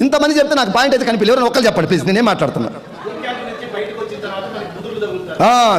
ఇంతమంది చెప్తే నాకు పాయింట్ అయితే కనిపించలేదు. ఎవరైనా ఒక్కరు చెప్పండి ప్లీజ్, నేనేం మాట్లాడుతున్నా.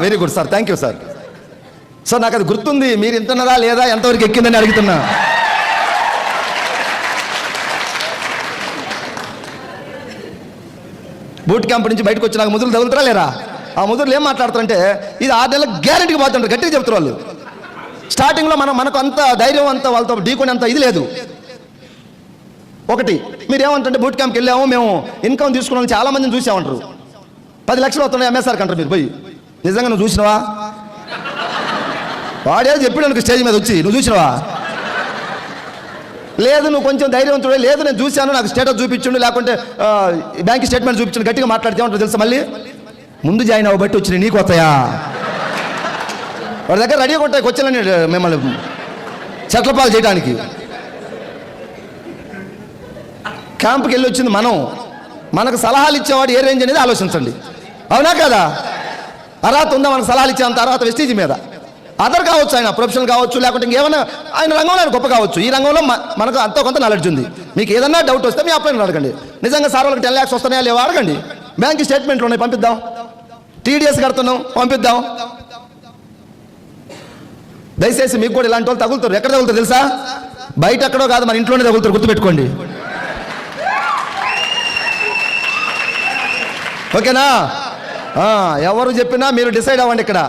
Very good sir, thank you sir. Sir నాకు అది గుర్తుంది, మీరు వింటున్నారా లేదా, ఎంతవరకు ఎక్కిందని అడుగుతున్నా. బూట్ క్యాంప్ నుంచి బయటకు వచ్చి నాకు ముదురులు తగులుతారా లేరా? ఆ ముదురులు ఏం మాట్లాడుతారంటే ఇది 6 నెలలకు గ్యారెంటీకి పోతుంటారు, గట్టిగా చెప్తారు వాళ్ళు. స్టార్టింగ్లో మనకు అంత ధైర్యం, అంత వాళ్ళతో ఢీకొని అంత ఇది లేదు. ఒకటి మీరు ఏమంటే బూట్ క్యాంప్కి వెళ్ళాము మేము, ఇన్కమ్ తీసుకున్నాం చాలా మందిని చూసామంటారు. 10 లక్షలు వస్తున్నాయి ఎంఎస్ఆర్ కంటారు. మీరు పోయి నిజంగా నువ్వు చూసినవా? వాడే చెప్పాడు స్టేజ్ మీద వచ్చి, నువ్వు చూసినవా? లేదు నువ్వు కొంచెం ధైర్యవంతుడే, లేదు నేను చూశాను, నాకు స్టేటస్ చూపించండు, లేకుంటే బ్యాంక్ స్టేట్మెంట్ చూపించండి, గట్టిగా మాట్లాడితే ఉంటారు తెలుసా. మళ్ళీ ముందు జాయిన్ అవ్వబట్టి వచ్చినాయి నీకు వస్తాయా? వాడి దగ్గర రెడీగా ఉంటాయి వచ్చానని మిమ్మల్ని చెట్లపాలు చేయడానికి. క్యాంప్కి వెళ్ళి వచ్చింది మనం, మనకు సలహాలు ఇచ్చేవాడు ఏ రేంజ్ అనేది ఆలోచించండి. అవునా కదా? అర్హత ఉందా మనకు సలహాలు ఇచ్చేంత అర్హత వెస్టీజ్ మీద? అదర్ కావచ్చు, ఆయన ప్రొఫెషనల్ కావచ్చు, లేకుంటే ఇంకేమైనా ఆయన రంగంలో ఆయన గొప్ప కావచ్చు. ఈ రంగంలో మనకు అంత కొంత నాలెడ్జ్ ఉంది. మీకు ఏదన్నా డౌట్ వస్తే మీ అప్లైన్ అడగండి. నిజంగా సార్ వాళ్ళకి 10 lakhs వస్తున్నాయా లేవా అడగండి. బ్యాంక్ స్టేట్మెంట్లు ఉన్నాయి పంపిద్దాం, టీడీఎస్ కడుతున్నాం పంపిద్దాం. దయచేసి మీకు కూడా ఇలాంటి వాళ్ళు తగులుతారు. ఎక్కడ తగులుతారు తెలుసా? బయట ఎక్కడో కాదు, మన ఇంట్లోనే తగులుతారు, గుర్తుపెట్టుకోండి. ఓకేనా? ఎవరు చెప్పినా మీరు డిసైడ్ అవ్వండి. ఇక్కడ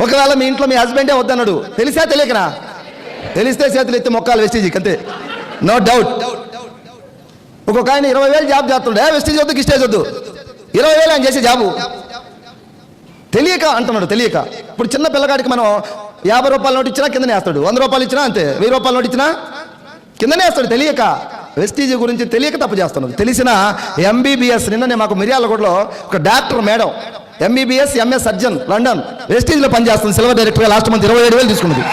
ఒకవేళ మీ ఇంట్లో మీ హస్బెండే వద్దన్నాడు, తెలిసా తెలియకనా? తెలిస్తే చేతులు ఎత్తి మొక్కాలి వెస్టీజీకి, అంతే, నో డౌట్. ఒక్కొక్క ఆయన 20,000 జాబ్ చేస్తుండే, వెస్టీజ్ వద్దు గిస్టేజ్ వద్దు, 20,000 ఆయన చేసే జాబు తెలియక అంటున్నాడు. తెలియక ఇప్పుడు చిన్న పిల్లగాడికి మనం 50 రూపాయల నోటు ఇచ్చినా కిందనే వేస్తాడు, 100 రూపాయలు ఇచ్చినా అంతే, 1000 రూపాయల నోటు ఇచ్చినా కిందనే వేస్తాడు. తెలియక వెస్టీజ్ గురించి తెలియక తప్పు చేస్తున్నాడు. తెలిసిన ఎంబీబీఎస్, నిన్ననే మాకు మిర్యాలగూడలో ఒక doctor madam, MBBS MS surgeon, London, వెస్టీజ్లో పనిచేస్తుంది, సిల్వర్ డైరెక్టర్గా లాస్ట్ మంత్ 27,000 తీసుకున్నది.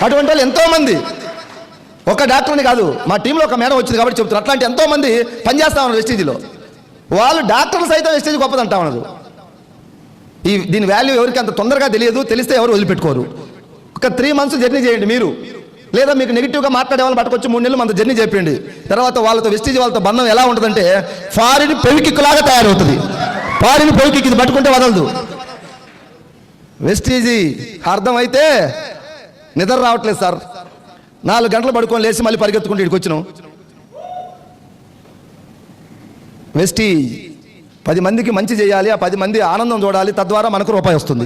అటువంటి వాళ్ళు ఎంతోమంది, ఒక డాక్టర్ని కాదు, మా టీంలో ఒక మేడం వచ్చింది కాబట్టి చెప్తున్నారు. అట్లాంటి ఎంతోమంది పనిచేస్తా ఉన్నారు వెస్టీజ్లో. వాళ్ళు డాక్టర్లు సైతం వెస్టీజ్ గొప్పదంటా ఉన్నారు. దీని వాల్యూ ఎవరికి అంత తొందరగా తెలియదు, తెలిస్తే ఎవరు వదిలిపెట్టుకోరు. ఒక 3 months జర్నీ చేయండి మీరు, లేదా మీకు నెగిటివ్గా మాట్లాడే వాళ్ళని పట్టుకొచ్చి 3 నెలలు మన జర్నీ చేయండి. తర్వాత వాళ్ళతో వెస్టీజ్ వాళ్ళతో బంధం ఎలా ఉంటుందంటే ఫారిన్ పెవికిక్కులాగా తయారవుతుంది. ఫారిన్ పెవికిక్ ఇది పట్టుకుంటే వదలదు. వెస్టీజీ అర్థమైతే నిద్ర రావట్లేదు సార్, 4 గంటలు పడుకొని లేచి మళ్ళీ పరిగెత్తుకుంటూ ఇక్కడికి వచ్చినాం. వెస్టీజ్ 10 మందికి మంచి చేయాలి, ఆ 10 మంది ఆనందం చూడాలి, తద్వారా మనకు రూపాయి వస్తుంది.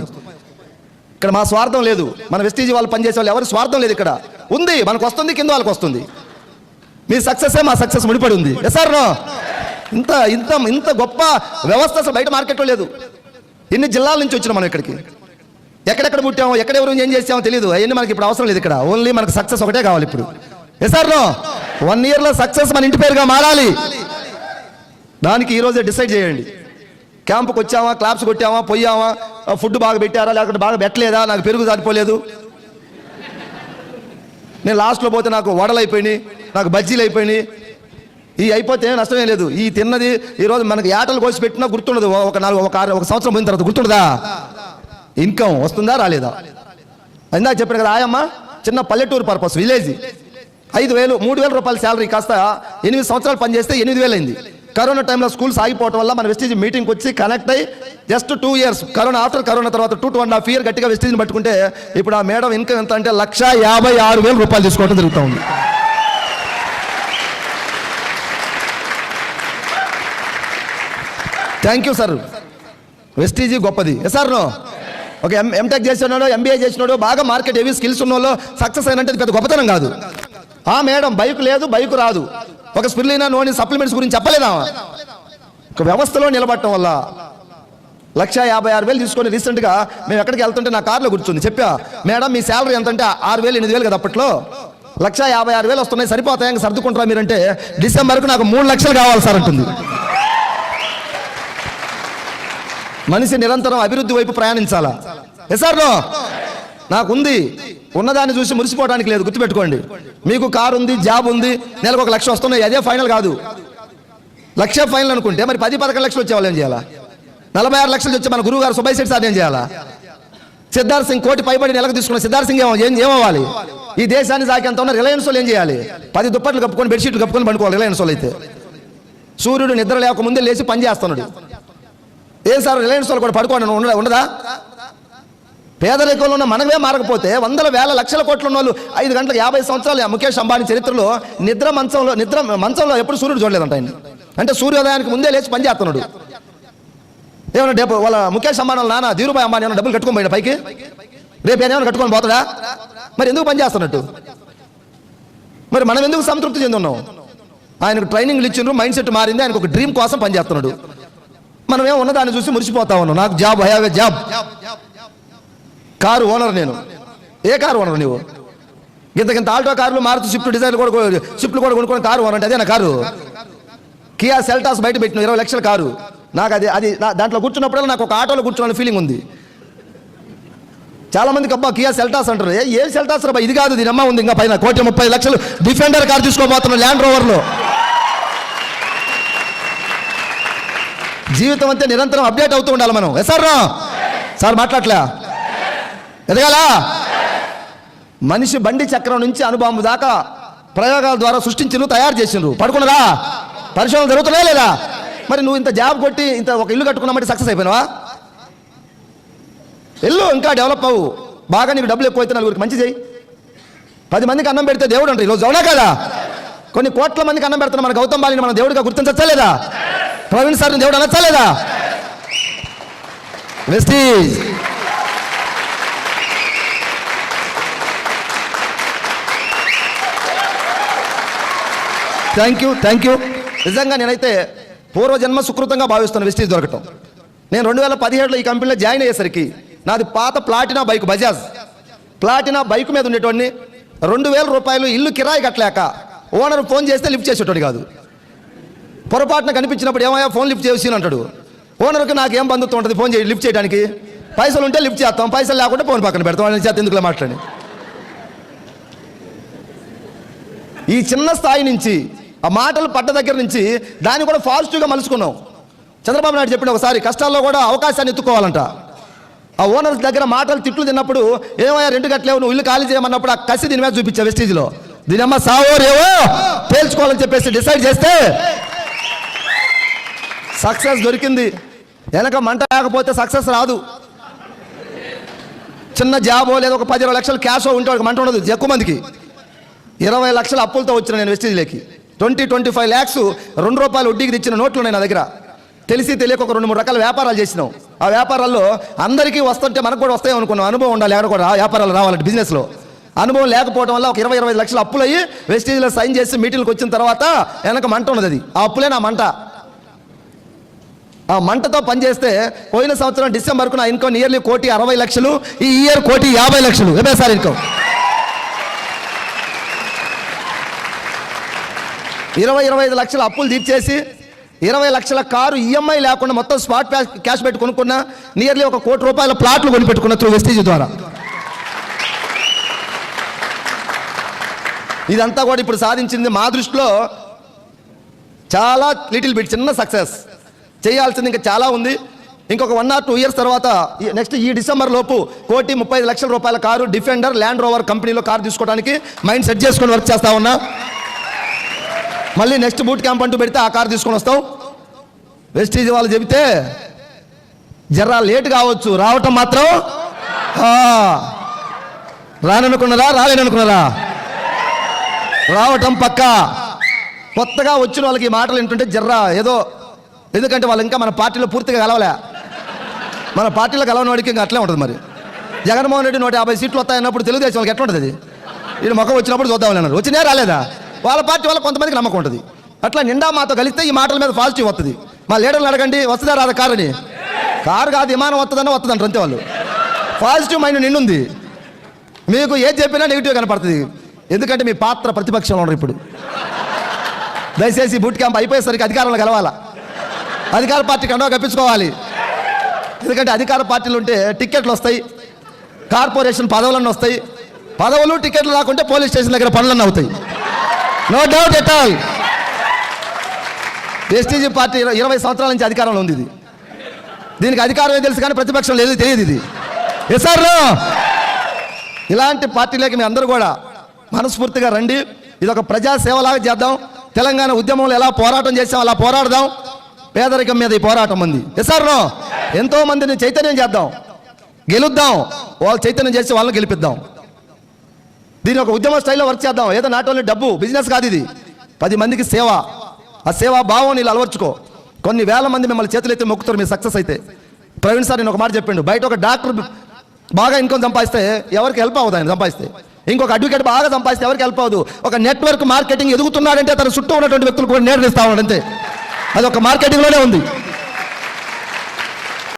ఇక్కడ మా స్వార్థం లేదు, మన వెస్టీజ్ వాళ్ళు పనిచేసే వాళ్ళు ఎవరు స్వార్థం లేదు. ఇక్కడ ఉంది, మనకు వస్తుంది, కింద వాళ్ళకి వస్తుంది. మీ సక్సెస్ మా సక్సెస్ ముడిపడి ఉంది. సార్ ఇంత ఇంత ఇంత గొప్ప వ్యవస్థ అసలు బయట మార్కెట్లో లేదు. ఎన్ని జిల్లాల నుంచి వచ్చినాం మనం ఇక్కడికి, ఎక్కడెక్కడ పుట్టామో, ఎక్కడెవరు ఏం చేసామో తెలియదు. అవన్నీ మనకి ఇప్పుడు అవసరం లేదు. ఇక్కడ ఓన్లీ మనకు సక్సెస్ ఒకటే కావాలి ఇప్పుడు. సార్ 1 yearలో సక్సెస్ మన ఇంటి పేరుగా మారాలి. దానికి ఈరోజే డిసైడ్ చేయండి. క్యాంపుకి వచ్చామా, క్లాప్స్ కొట్టామా, పోయామా, ఫుడ్ బాగా పెట్టారా, లేకపోతే బాగా పెట్టలేదా, నాకు పెరుగు సరిపోలేదు, నేను లాస్ట్లో పోతే నాకు వడలు అయిపోయినాయి, నాకు బజ్జీలు అయిపోయినాయి, ఈ అయిపోతే నష్టమే లేదు. ఈ తిన్నది ఈరోజు మనకి ఏటలు కోసి పెట్టినా గుర్తుండదు. ఒక సంవత్సరం పోయిన తర్వాత గుర్తుండదా? ఇన్కమ్ వస్తుందా రాలేదా? ఇందాక చెప్పాను కదా, ఆయమ్మ చిన్న పల్లెటూరు పర్పస్ విలేజ్, 5,000 3,000 రూపాయల శాలరీ కాస్త 8 సంవత్సరాలు పనిచేస్తే 8,000 అయింది. కరోనా టైంలో స్కూల్స్ ఆగిపోవడం వల్ల మన వెస్టీజ్ మీటింగ్కి వచ్చి కనెక్ట్ అయ్యి just 2 years, corona after corona తర్వాత 2.5 years గట్టిగా వెస్టీజ్ని పట్టుకుంటే ఇప్పుడు ఆ మేడం ఇన్కమ్ ఎంత అంటే 1,56,000 రూపాయలు తీసుకోవడం జరుగుతూ ఉంది. Thank you sir. వెస్టీజ్ గొప్పది. సార్ ఒక ఎంటెక్ చేసినాడు, ఎంబీఏ చేసినాడు, బాగా మార్కెట్ హెవీ స్కిల్స్ ఉన్న వాళ్ళు సక్సెస్ అయినంటే పెద్ద గొప్పతనం కాదు. ఆ మేడం బైక్ లేదు, బైక్ రాదు, ఒక స్పిరులినా నోని సప్లిమెంట్స్ గురించి చెప్పలేదా? ఒక వ్యవస్థలో నిలబడటం వల్ల 1,56,000 తీసుకొని రీసెంట్గా మేము ఎక్కడికి వెళ్తుంటే నా కార్లో కూర్చుంది. చెప్పా, మేడం మీ శాలరీ ఎంత అంటే 6,000 8,000 కదా అప్పట్లో, 1,56,000 వస్తున్నాయి, సరిపోతాయి, సర్దుకుంటారా మీరంటే డిసెంబర్కు నాకు 3 లక్షలు కావాలి సార్ అంటుంది. మనిషి నిరంతరం అభివృద్ధి వైపు ప్రయాణించాలా? సార్ నాకుంది, ఉన్నదాన్ని చూసి మురిసిపోవడానికి లేదు, గుర్తుపెట్టుకోండి. మీకు కారు ఉంది, జాబ్ ఉంది, నెలకు 1 లక్ష వస్తున్నాయి, అదే ఫైనల్ కాదు. 1,00,000 ఫైనల్ అనుకుంటే మరి 10-11 లక్షలు వచ్చే వాళ్ళు ఏం చేయాలా? 46 లక్షలు వచ్చే మన గురువు గారు సుబ్బయ్య శెట్టి సార్ ఏం చేయాలా? సిద్ధార్థ్ సింగ్ కోటి పైబడి నెలకు తీసుకున్న సిద్ధార్థ్ సింగ్ ఏమవ్వాలి? ఈ దేశాన్ని సాకేంత ఉన్న రిలయన్స్ వాళ్ళు ఏం చేయాలి? 10 దుప్పట్లు కప్పుకొని బెడ్షీట్లు కప్పుకొని పండుకోవాలి రిలయన్స్ వాళ్ళు అయితే. సూర్యుడు నిద్ర లేకముందే లేచి పని చేస్తున్నాడు. ఏం సార్ రిలయన్స్ వాళ్ళు కూడా పడుకోండి ఉండదా? పేదరికంలో ఉన్న మనమే మారకపోతే వందల వేల లక్షల కోట్లు ఉన్న వాళ్ళు 5 గంటలకు 50 సంవత్సరాలు ముఖేష్ అంబానీ చరిత్రలో నిద్ర మంచంలో ఎప్పుడు సూర్యుడు చూడలేదంట ఆయన. అంటే సూర్యోదయానికి ముందే లేచి పని చేస్తున్నాడు. ఏమన్నా వాళ్ళ ముఖేష్ అంబానీ వాళ్ళ నాన్న ధీరుభాయ్ అంబానీ ఏమన్నా డబ్బులు కట్టుకొని పోయిన పైకి? రేపు ఏమైనా కట్టుకొని పోతాడా? మరి ఎందుకు పని చేస్తున్నట్టు? మరి మనం ఎందుకు సంతృప్తి చెందున్నాం? ఆయనకు ట్రైనింగ్లు ఇచ్చిండ్రు, మైండ్ సెట్ మారింది, ఆయనకు ఒక డ్రీమ్ కోసం పనిచేస్తున్నాడు. మనం ఏమో ఉన్నదాన్ని చూసి మురిసిపోతా ఉన్నాం. నాకు job, I have a job. Car owner నేను. ఏ కారు ఓనర్ నువ్వు? ఇంత ఆల్టో కార్లు, మారుతి స్విఫ్ట్ డిజైర్లు కూడా కొనుక్కొని కారు ఓనర్ అంటే అదే నా కారు. కియా సెల్టాస్ బయట పెట్టిన 20 లక్షల కారు. నాకు అది దాంట్లో కూర్చున్నప్పుడల్లా నాకు ఒక ఆటోలో కూర్చున్న ఫీలింగ్ ఉంది. చాలా మందికి అబ్బా కియా సెల్టాస్ అంటారు. ఏ సెల్టాస్ రా? ఇది కాదు, దీని అమ్మ ఉంది ఇంకా పైన 1,30,00,000 డిఫెండర్ కార్ తీసుకోబోతున్నాం ల్యాండ్ రోవర్లో. జీవితం అంతే నిరంతరం అప్డేట్ అవుతూ ఉండాలి మనం. సార్ మాట్లాడలే ఎదగాల. మనిషి బండి చక్రం నుంచి అణుబాంబు దాకా ప్రయోగాల ద్వారా సృష్టించిన తయారు చేసిండ్రు. పడుకున్నదా? పరిశోధన జరుగుతున్నాయా లేదా? మరి నువ్వు ఇంత జాబ్ కొట్టి ఇంత ఒక ఇల్లు కట్టుకున్నామంటే సక్సెస్ అయిపోయినావా? ఇల్లు ఇంకా డెవలప్ అవ్వు. బాగా నీకు డబ్బులు ఎక్కువైతే నలుగురికి మంచి చేయి. 10 మందికి అన్నం పెడితే దేవుడు అంటే ఈరోజు అవునా కదా? కొన్ని కోట్ల మందికి అన్నం పెడుతున్నా మన గౌతమ్ బాలిని మన దేవుడిగా గుర్తించచ్చా లేదా? ప్రవీణ్ సార్ని దేవుడు అనొచ్చా లేదా? Vestige thank you. నిజంగా నేనైతే పూర్వజన్మ సుకృతంగా భావిస్తున్నాను వెస్టీజ్ దొరకటం. నేను 2017లో ఈ కంపెనీలో జాయిన్ అయ్యేసరికి నాది పాత ప్లాటినా బైక్, బజాజ్ ప్లాటినా బైక్ మీద ఉండేటోడిని. 2,000 రూపాయలు ఇల్లు కిరాయి కట్టలేక ఓనర్ ఫోన్ చేస్తే లిఫ్ట్ చేసేటోడు కాదు. పొరపాటున కనిపించినప్పుడు ఏమయ్యా ఫోన్ లిఫ్ట్ చేసి అంటాడు. ఓనర్కి నాకేం బంధుత్వం ఉంటుంది ఫోన్ చేసి లిఫ్ట్ చేయడానికి? పైసలు ఉంటే లిఫ్ట్ చేస్తాం, పైసలు లేకుంటే ఫోన్ పక్కన పెడతాం. వాళ్ళని చేత ఎందుకులా మాట్లాడి ఈ చిన్న స్థాయి నుంచి ఆ మాటలు పడ్డ దగ్గర నుంచి దాన్ని కూడా పాజిటివ్గా మలుచుకున్నాం. చంద్రబాబు నాయుడు చెప్పిన ఒకసారి కష్టాల్లో కూడా అవకాశాన్ని ఎత్తుకోవాలంట. ఆ ఓనర్స్ దగ్గర మాటలు తిట్లు తిన్నప్పుడు ఏమయ్యా 2 గంటలేవు నువ్వు ఇల్లు ఖాళీ చేయమన్నప్పుడు ఆ కసి దీని మీద చూపించా వెస్టీజ్లో. దీనమ్మ సావో రేవో తేల్చుకోవాలని చెప్పేసి డిసైడ్ చేస్తే సక్సెస్ దొరికింది. వెనక మంట లేకపోతే సక్సెస్ రాదు. చిన్న జాబో లేదా ఒక 10-20 లక్షలు క్యాషో ఉంటే ఒక మంట ఉండదు. ఎక్కువ మందికి 20 లక్షల అప్పులతో వచ్చిన నేను వెస్టీజ్లోకి. 25 lakhs 2 రూపాయలు వడ్డీకి తెచ్చిన నోట్లు ఉన్నాయి నా దగ్గర. తెలిసి తెలియక ఒక 2-3 రకాల వ్యాపారాలు చేసినాం. ఆ వ్యాపారాల్లో అందరికీ వస్తుంటే మనకు కూడా వస్తాయి అనుకున్నాం. అనుభవం ఉండాలి ఎక్కడ కూడా వ్యాపారాలు రావాలంటే బిజినెస్లో. అనుభవం లేకపోవడం వల్ల ఒక 20-25 లక్షల అప్పులు అయ్యి వెస్టీజ్లో సైన్ చేసి మీటింగ్కి వచ్చిన తర్వాత వెనక మంట ఉన్నది. అది ఆ అప్పులే నా మంట. ఆ మంటతో పనిచేస్తే పోయిన సంవత్సరం డిసెంబర్కు నా ఇన్కమ్ నియర్లీ 1,60,00,000. ఈ ఇయర్ 1,50,00,000 ఏమే సార్ ఇన్కమ్. 20-25 లక్షల అప్పులు తీర్చేసి 20 లక్షల కారు ఈఎంఐ లేకుండా మొత్తం స్పాట్ క్యాష్ పెట్టి కొనుక్కున్నా. నియర్లీ 1 కోటి రూపాయల ప్లాట్లు కొనిపెట్టుకున్న త్రూ వెస్టీజ్ ద్వారా. ఇదంతా కూడా ఇప్పుడు సాధించింది మా దృష్టిలో చాలా లిటిల్ బిట్ చిన్న సక్సెస్. చేయాల్సింది ఇంకా చాలా ఉంది. ఇంకొక 1 or 2 years తర్వాత నెక్స్ట్ ఈ డిసెంబర్ లోపు 1,35,00,000 రూపాయల కారు డిఫెండర్ ల్యాండ్ రోవర్ కంపెనీలో కారు తీసుకోవడానికి మైండ్ సెట్ చేసుకొని వర్క్ చేస్తా ఉన్నా. మళ్ళీ నెక్స్ట్ బూట్ క్యాంప్ అంటూ పెడితే ఆ కారు తీసుకొని వస్తాం. వెస్టీజ్ వాళ్ళు చెబితే జర్రా లేట్ కావచ్చు, రావటం మాత్రం రాననుకున్నారా రాలేననుకున్నారా? రావటం పక్కా. కొత్తగా వచ్చిన వాళ్ళకి ఈ మాటలు ఏంటంటే జర్రా ఏదో, ఎందుకంటే వాళ్ళు ఇంకా మన పార్టీలో పూర్తిగా కలవలే. మన పార్టీలో కలవని వాడికి ఇంకా అట్లే ఉంటుంది. మరి జగన్మోహన్ రెడ్డి 150 సీట్లు వస్తాయన్నప్పుడు తెలుగుదేశం వాళ్ళకి ఎట్లా ఉంటుంది? అది వీళ్ళు ముఖం వచ్చినప్పుడు చూద్దామని అన్నారు. వచ్చినా రాలేదా? వాళ్ళ పార్టీ వల్ల కొంతమందికి నమ్మకం ఉంటుంది. అట్లా నిండా మాతో కలిస్తే ఈ మాటల మీద పాజిటివ్ వస్తుంది. మా లీడర్లు అడగండి వస్తుందా రాదా కారు అని. కారు కాదు విమానం వస్తుందన్నా వస్తుందంటారు అంతే. వాళ్ళు పాజిటివ్ మైండ్ నిండుంది. మీకు ఏది చెప్పినా నెగిటివ్ కనపడుతుంది. ఎందుకంటే మీ పాత్ర ప్రతిపక్షంలో ఉన్నారు. ఇప్పుడు దయచేసి బూట్ క్యాంప్ అయిపోయేసరికి అధికారంలో కలవాలా, అధికార పార్టీ కండవ కప్పించుకోవాలి. ఎందుకంటే అధికార పార్టీలు ఉంటే టిక్కెట్లు వస్తాయి, కార్పొరేషన్ పదవులన్నీ వస్తాయి. పదవులు టికెట్లు రాకుంటే పోలీస్ స్టేషన్ దగ్గర పనులన్నీ అవుతాయి. No doubt at all. వెస్టీజ్ పార్టీ 20 సంవత్సరాల నుంచి అధికారంలో ఉంది. దీనికి అధికారమే తెలుసు కానీ ప్రతిపక్షం లేదు తెలియదు. ఇది సార్ ఇలాంటి పార్టీలోకి మీ అందరూ కూడా మనస్ఫూర్తిగా రండి. ఇది ఒక ప్రజాసేవలాగా చేద్దాం. తెలంగాణ ఉద్యమంలో ఎలా పోరాటం చేసాం అలా పోరాడదాం. పేదరికం మీద ఈ పోరాటం ఉంది. సార్ ఎంతో మందిని చైతన్యం చేద్దాం, గెలుద్దాం. వాళ్ళు చైతన్యం చేసి వాళ్ళని గెలిపిద్దాం. దీని ఒక ఉద్యమ స్టైల్లో వర్క్ చేద్దాం. ఏదో నాట్ ఓన్లీ డబ్బు బిజినెస్ కాదు ఇది, 10 మందికి సేవ. ఆ సేవా భావం నీళ్ళు అలవర్చుకో. కొన్ని వేల మంది మిమ్మల్ని చేతులెత్తి మొక్కుతారు మీరు సక్సెస్ అయితే. ప్రవీణ్ సార్ నేను ఒక మాట చెప్పిండు, బయట ఒక డాక్టర్ బాగా ఇన్కమ్ సంపాదిస్తే ఎవరికి హెల్ప్ అవ్వదు, ఆయన సంపాదిస్తే. ఇంకొక అడ్వకేట్ బాగా సంపాదిస్తే ఎవరికి హెల్ప్ అవ్వదు. ఒక నెట్వర్క్ మార్కెటింగ్ ఎదుగుతున్నాడంటే తన చుట్టూ ఉన్నటువంటి వ్యక్తులు కూడా నేర్పిస్తా ఉన్నాడు అంతే. అది ఒక మార్కెటింగ్లోనే ఉంది.